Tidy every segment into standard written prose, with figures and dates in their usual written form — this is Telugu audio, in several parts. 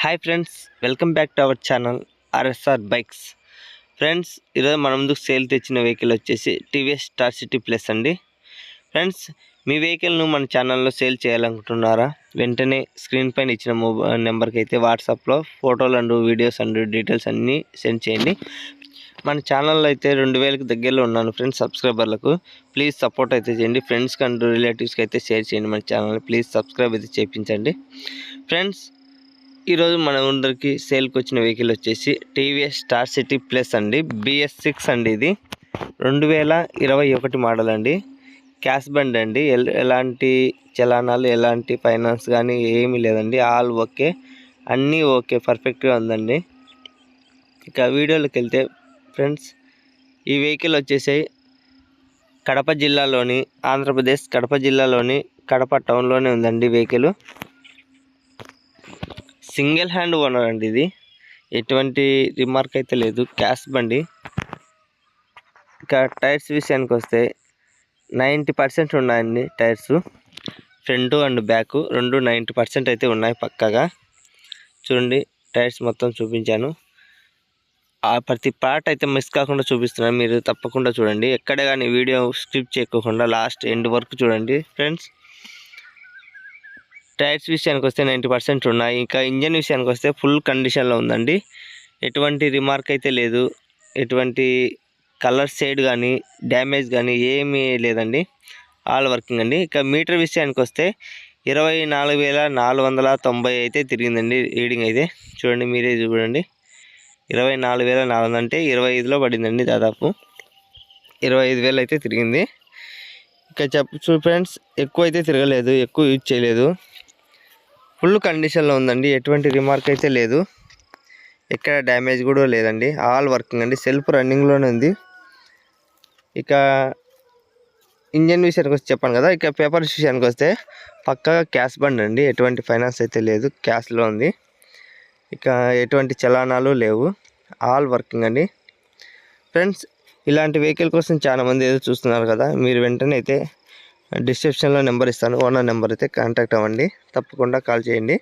Hi friends, welcome back to our channel RSR bikes. Friends, ఈరోజు మన ముందుకు సేల్ తెచ్చిన వెహికల్ వచ్చేసి టీవీఎస్ స్టార్ సిటీ ప్లస్ అండి. ఫ్రెండ్స్, మీ వెహికల్ను మన ఛానల్లో సేల్ చేయాలనుకుంటున్నారా? వెంటనే స్క్రీన్ పైన ఇచ్చిన మొబైల్ నెంబర్కి అయితే వాట్సాప్లో ఫోటోలు అండ్ వీడియోస్ అండ్ డీటెయిల్స్ అన్నీ సెండ్ చేయండి. మన ఛానల్లో అయితే 2000కి దగ్గరలో ఉన్నాను ఫ్రెండ్స్ సబ్స్క్రైబర్లకు. ప్లీజ్ సపోర్ట్ అయితే చేయండి. ఫ్రెండ్స్కి అండ్ రిలేటివ్స్కి అయితే షేర్ చేయండి. మన ఛానల్ ప్లీజ్ సబ్స్క్రైబ్ అయితే చేయించండి. ఫ్రెండ్స్, ఈరోజు మన అందరికి సేల్కి వచ్చిన వెహికల్ వచ్చేసి టీవీఎస్ స్టార్ సిటీ ప్లస్ అండి. BS6 అండి. ఇది 2021 మోడల్ అండి. క్యాష్ బండ్ అండి. ఎలాంటి చలానాలు ఎలాంటి ఫైనాన్స్ కానీ ఏమీ లేదండి. ఆల్ ఓకే, అన్నీ ఓకే, పర్ఫెక్ట్గా ఉందండి. ఇక వీడియోలోకి వెళ్తే ఫ్రెండ్స్, ఈ వెహికల్ వచ్చేసి కడప జిల్లాలోని ఆంధ్రప్రదేశ్ కడప జిల్లాలోని కడప టౌన్లోనే ఉందండి. వెహికల్ సింగిల్ హ్యాండ్ ఓనర్ అండి. ఇది ఎటువంటి రిమార్క్ అయితే లేదు. క్యాష్ బండి. ఇక టైర్స్ విషయానికి వస్తే 90% ఉన్నాయండి. టైర్స్ ఫ్రంట్ అండ్ బ్యాక్ రెండు 90% అయితే ఉన్నాయి పక్కగా. చూడండి, టైర్స్ మొత్తం చూపించాను. ప్రతి పార్ట్ అయితే మిస్ కాకుండా చూపిస్తున్నాను, మీరు తప్పకుండా చూడండి. ఎక్కడ కానీ వీడియో స్కిప్ చేయకుండా లాస్ట్ ఎండ్ వరకు చూడండి ఫ్రెండ్స్. టైర్స్ విషయానికి వస్తే 90% ఉన్నాయి. ఇంకా ఇంజన్ విషయానికి వస్తే ఫుల్ కండిషన్లో ఉందండి. ఎటువంటి రిమార్క్ అయితే లేదు. ఎటువంటి కలర్ షేడ్ కానీ డ్యామేజ్ కానీ ఏమీ లేదండి. ఆల్ వర్కింగ్ అండి. ఇక మీటర్ విషయానికి వస్తే 24,490 అయితే తిరిగిందండి. రీడింగ్ అయితే చూడండి, మీరే చూడండి. 24,400 అంటే 25లో పడిందండి. దాదాపు 25,000 అయితే తిరిగింది. ఇక చెప్పచ్చు ఫ్రెండ్స్, ఎక్కువ అయితే తిరగలేదు, ఎక్కువ యూజ్ చేయలేదు. ఫుల్ కండిషన్లో ఉందండి. ఎటువంటి రిమార్క్ అయితే లేదు. ఎక్కడ డ్యామేజ్ కూడా లేదండి. ఆల్ వర్కింగ్ అండి. సెల్ఫ్ రన్నింగ్లోనే ఉంది. ఇక ఇంజన్ విషయానికి వస్తే చెప్పాను కదా. ఇక పేపర్స్ విషయానికి వస్తే పక్కగా క్యాష్ బండ్ అండి. ఎటువంటి ఫైనాన్స్ అయితే లేదు, క్యాష్లో ఉంది. ఇక ఎటువంటి చలానాలు లేవు. ఆల్ వర్కింగ్ అండి. ఫ్రెండ్స్, ఇలాంటి వెహికల్ కోసం చాలామంది ఏదో చూస్తున్నారు కదా. మీరు వెంటనే అయితే డిస్క్రిప్షన్లో నెంబర్ ఇస్తాను, ఓనర్ నెంబర్ అయితే కాంటాక్ట్ అవ్వండి. తప్పకుండా కాల్ చేయండి.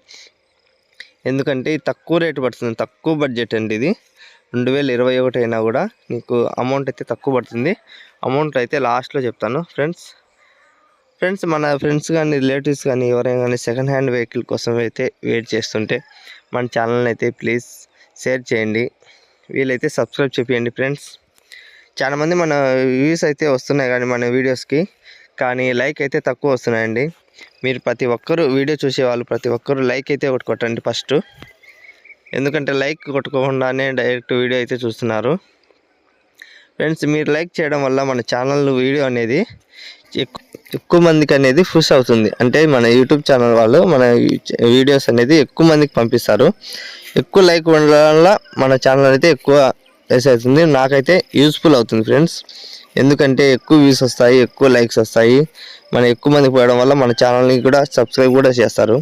ఎందుకంటే తక్కువ రేటు పడుతుంది, తక్కువ బడ్జెట్ అండి. ఇది 2021 అయినా కూడా మీకు అమౌంట్ అయితే తక్కువ పడుతుంది. అమౌంట్ అయితే లాస్ట్లో చెప్తాను ఫ్రెండ్స్. మన ఫ్రెండ్స్ కానీ రిలేటివ్స్ కానీ ఎవరైనా కానీ సెకండ్ హ్యాండ్ వెహికల్ కోసం అయితే వెయిట్ చేస్తుంటే మన ఛానల్ని అయితే ప్లీజ్ షేర్ చేయండి. వీలైతే సబ్స్క్రైబ్ చేయండి ఫ్రెండ్స్. చాలామంది మన వ్యూస్ అయితే వస్తున్నాయి కానీ మన వీడియోస్కి, కానీ లైక్ అయితే తక్కువ వస్తున్నాయండి. మీరు ప్రతి ఒక్కరు వీడియో చూసేవాళ్ళు ప్రతి ఒక్కరు లైక్ అయితే ఒకటి కొట్టండి ఫస్ట్. ఎందుకంటే లైక్ కొట్టుకోకుండానే డైరెక్ట్ వీడియో అయితే చూస్తున్నారు ఫ్రెండ్స్. మీరు లైక్ చేయడం వల్ల మన ఛానల్ వీడియో అనేది ఎక్కువ మందికి అనేది పుష్ అవుతుంది. అంటే మన యూట్యూబ్ ఛానల్ వాళ్ళు మన వీడియోస్ అనేది ఎక్కువ మందికి పంపిస్తారు. ఎక్కువ లైక్ ఉండడం వల్ల మన ఛానల్ అయితే ఎక్కువ రైస్ అవుతుంది. నాకైతే యూస్ఫుల్ అవుతుంది ఫ్రెండ్స్. ఎందుకంటే ఎక్కువ వ్యూస్ వస్తాయి, ఎక్కువ లైక్స్ వస్తాయి. మనం ఎక్కువ మందికి పోయడం వల్ల మన ఛానల్ని కూడా సబ్స్క్రైబ్ కూడా చేస్తారు.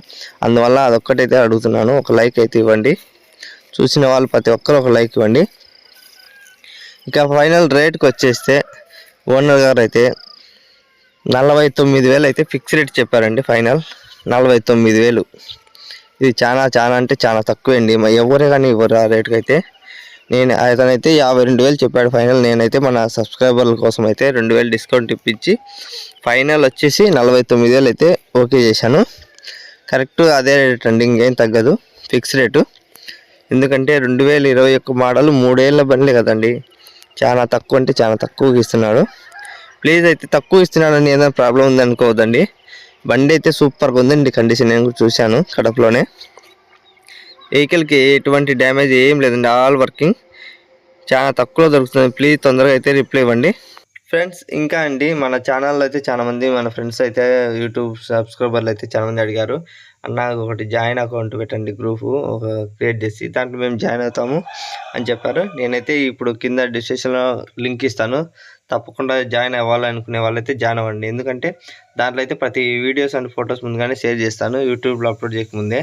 అందువల్ల అదొక్కటైతే అడుగుతున్నాను, ఒక లైక్ అయితే ఇవ్వండి. చూసిన వాళ్ళు ప్రతి ఒక్కరు ఒక లైక్ ఇవ్వండి. ఇక ఫైనల్ రేట్కి వచ్చేస్తే ఓనర్ గారు అయితే 49,000 అయితే ఫిక్స్ రేట్ చెప్పారండి. ఫైనల్ 49,000. ఇది చాలా అంటే చాలా తక్కువ అండి. ఎవరే కానీ ఇవ్వరు ఆ రేట్కి అయితే. అతనైతే 52,000 చెప్పాడు ఫైనల్. నేనైతే మన సబ్స్క్రైబర్ల కోసం అయితే 2,000 డిస్కౌంట్ ఇప్పించి ఫైనల్ వచ్చేసి 49,000 అయితే ఓకే చేశాను. కరెక్ట్ అదే రేట్ అండి, ఇంకేం తగ్గదు, ఫిక్స్ రేటు. ఎందుకంటే 2021 మోడల్ 3 ఏళ్ళ బండి కదండి. చాలా తక్కువ అంటే చాలా తక్కువకి ఇస్తున్నాడు. ప్లీజ్ అయితే తక్కువ ఇస్తున్నాడని ఏదైనా ప్రాబ్లం ఉందనుకోవద్దండి. బండి అయితే సూపర్గా ఉందండి కండిషన్. నేను కూడా చూశాను కడపలోనే. వెహికల్కి ఎటువంటి డ్యామేజ్ ఏం లేదండి. All working. చాలా తక్కువలో దొరుకుతుంది. ప్లీజ్ తొందరగా అయితే రిప్లై ఇవ్వండి ఫ్రెండ్స్. ఇంకా అండి, మన ఛానల్లో అయితే చాలామంది మన ఫ్రెండ్స్ అయితే యూట్యూబ్ సబ్స్క్రైబర్లు అయితే చాలామంది అడిగారు, అన్న ఒకటి జాయిన్ అకౌంట్ పెట్టండి, గ్రూపు ఒక క్రియేట్ చేసి దాంట్లో మేము జాయిన్ అవుతాము అని చెప్పారు. నేనైతే ఇప్పుడు కింద డిస్క్రిప్షన్లో లింక్ ఇస్తాను. తప్పకుండా జాయిన్ అవ్వాలనుకునే వాళ్ళైతే జాయిన్ అవ్వండి. ఎందుకంటే దాంట్లో అయితే ప్రతి వీడియోస్ అండ్ ఫొటోస్ ముందుగానే షేర్ చేస్తాను, యూట్యూబ్లో అప్లోడ్ చేయకముందే.